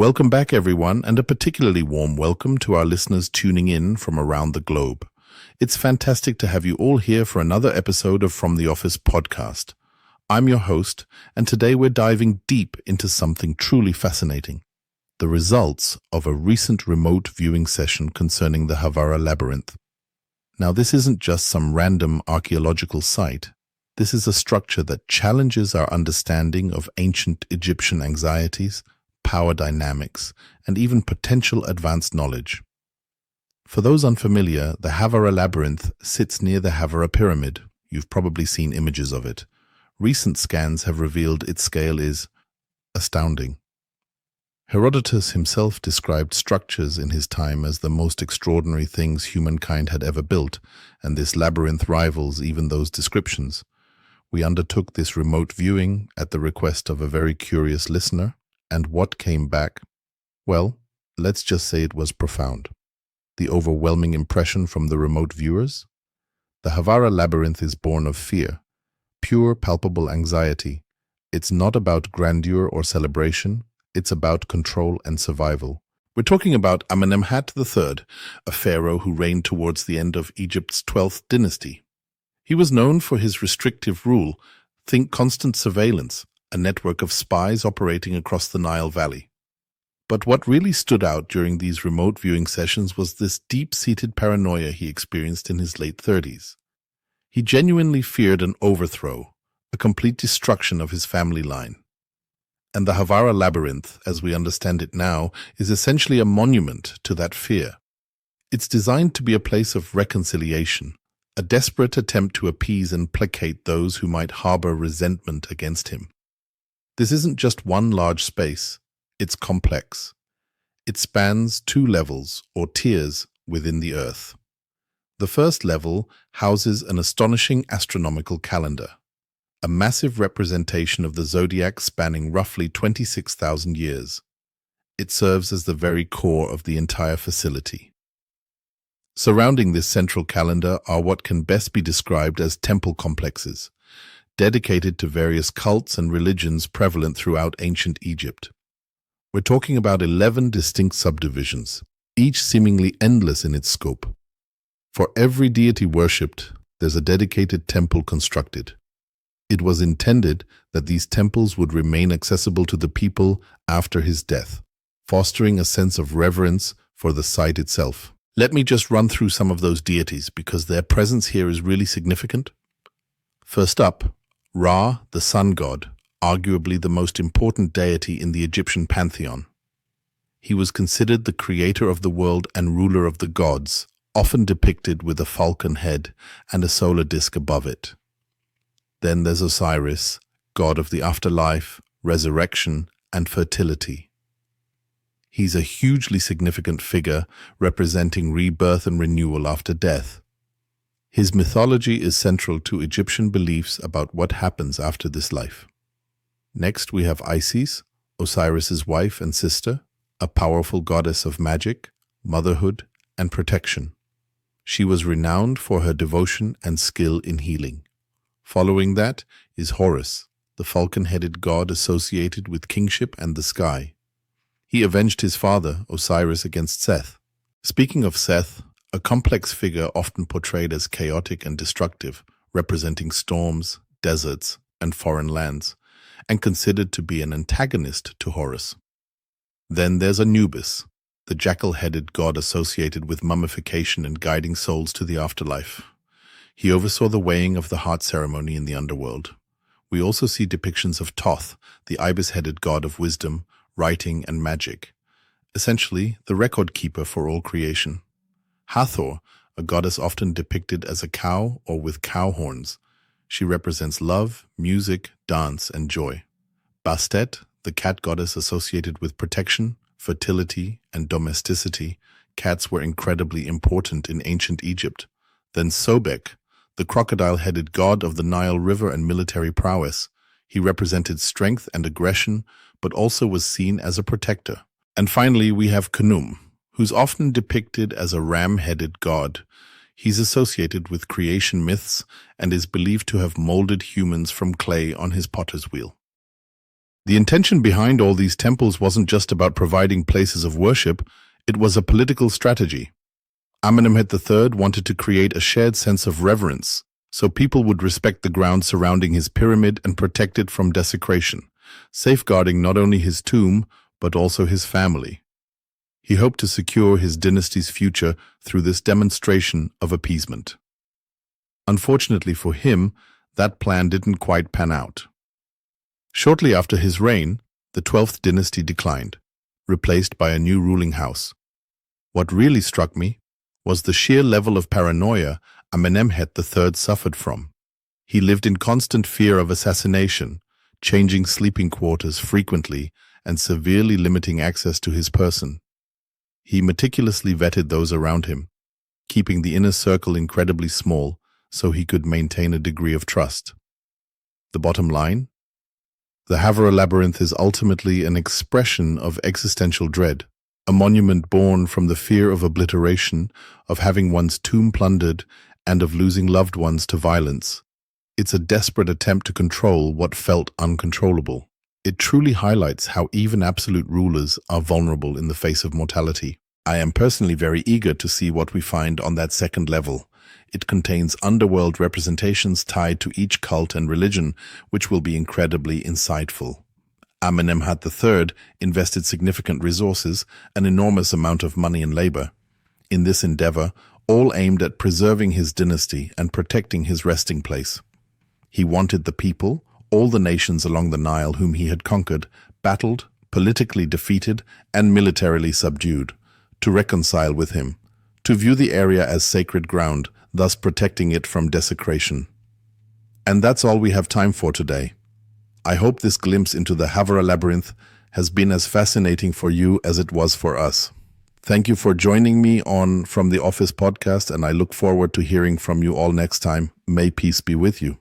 Welcome back, everyone, and a particularly warm welcome to our listeners tuning in from around the globe. It's fantastic to have you all here for another episode of From the Office podcast. I'm your host, and today we're diving deep into something truly fascinating: the results of a recent remote viewing session concerning the Havara Labyrinth. Now, this isn't just some random archaeological site. This is a structure that challenges our understanding of ancient Egyptian anxieties, power dynamics, and even potential advanced knowledge. For those unfamiliar, the Havara Labyrinth sits near the Havara Pyramid. You've probably seen images of it. Recent scans have revealed its scale is astounding. Herodotus himself described structures in his time as the most extraordinary things humankind had ever built, and this labyrinth rivals even those descriptions. We undertook this remote viewing at the request of a very curious listener, and what came back? Well, let's just say it was profound. The overwhelming impression from the remote viewers? The Havara Labyrinth is born of fear, pure palpable anxiety. It's not about grandeur or celebration, it's about control and survival. We're talking about Amenemhat III, a pharaoh who reigned towards the end of Egypt's 12th dynasty. He was known for his restrictive rule, think constant surveillance, a network of spies operating across the Nile Valley. But what really stood out during these remote viewing sessions was this deep-seated paranoia he experienced in his late 30s. He genuinely feared an overthrow, a complete destruction of his family line. And the Havara Labyrinth, as we understand it now, is essentially a monument to that fear. It's designed to be a place of reconciliation, a desperate attempt to appease and placate those who might harbor resentment against him. This isn't just one large space, it's complex. It spans 2 levels, or tiers, within the Earth. The first level houses an astonishing astronomical calendar, a massive representation of the zodiac spanning roughly 26,000 years. It serves as the very core of the entire facility. Surrounding this central calendar are what can best be described as temple complexes, dedicated to various cults and religions prevalent throughout ancient Egypt. We're talking about 11 distinct subdivisions, each seemingly endless in its scope. For every deity worshipped, there's a dedicated temple constructed. It was intended that these temples would remain accessible to the people after his death, fostering a sense of reverence for the site itself. Let me just run through some of those deities because their presence here is really significant. First up, Ra, the sun god, arguably the most important deity in the Egyptian pantheon. He was considered the creator of the world and ruler of the gods, often depicted with a falcon head and a solar disk above it. Then there's Osiris, god of the afterlife, resurrection, and fertility. He's a hugely significant figure representing rebirth and renewal after death. His mythology is central to Egyptian beliefs about what happens after this life. Next, we have Isis, Osiris's wife and sister, a powerful goddess of magic, motherhood, and protection. She was renowned for her devotion and skill in healing. Following that is Horus, the falcon-headed god associated with kingship and the sky. He avenged his father, Osiris, against Seth. Speaking of Seth, a complex figure often portrayed as chaotic and destructive, representing storms, deserts, and foreign lands, and considered to be an antagonist to Horus. Then there's Anubis, the jackal-headed god associated with mummification and guiding souls to the afterlife. He oversaw the weighing of the heart ceremony in the underworld. We also see depictions of Thoth, the ibis-headed god of wisdom, writing, and magic, essentially the record keeper for all creation. Hathor, a goddess often depicted as a cow or with cow horns. She represents love, music, dance, and joy. Bastet, the cat goddess associated with protection, fertility, and domesticity. Cats were incredibly important in ancient Egypt. Then Sobek, the crocodile-headed god of the Nile River and military prowess. He represented strength and aggression, but also was seen as a protector. And finally, we have Khnum, who's often depicted as a ram-headed god. He's associated with creation myths and is believed to have molded humans from clay on his potter's wheel. The intention behind all these temples wasn't just about providing places of worship, it was a political strategy. Amenemhat III wanted to create a shared sense of reverence, so people would respect the ground surrounding his pyramid and protect it from desecration, safeguarding not only his tomb, but also his family. He hoped to secure his dynasty's future through this demonstration of appeasement. Unfortunately for him, that plan didn't quite pan out. Shortly after his reign, the 12th dynasty declined, replaced by a new ruling house. What really struck me was the sheer level of paranoia Amenemhat III suffered from. He lived in constant fear of assassination, changing sleeping quarters frequently and severely limiting access to his person. He meticulously vetted those around him, keeping the inner circle incredibly small so he could maintain a degree of trust. The bottom line? The Havara Labyrinth is ultimately an expression of existential dread, a monument born from the fear of obliteration, of having one's tomb plundered, and of losing loved ones to violence. It's a desperate attempt to control what felt uncontrollable. It truly highlights how even absolute rulers are vulnerable in the face of mortality. I am personally very eager to see what we find on that second level. It contains underworld representations tied to each cult and religion, which will be incredibly insightful. Amenemhat III invested significant resources, an enormous amount of money and labor, in this endeavor, all aimed at preserving his dynasty and protecting his resting place. He wanted the people, all the nations along the Nile whom he had conquered, battled, politically defeated, and militarily subdued, to reconcile with him, to view the area as sacred ground, thus protecting it from desecration. And that's all we have time for today. I hope this glimpse into the Havara Labyrinth has been as fascinating for you as it was for us. Thank you for joining me on From the Office podcast, and I look forward to hearing from you all next time. May peace be with you.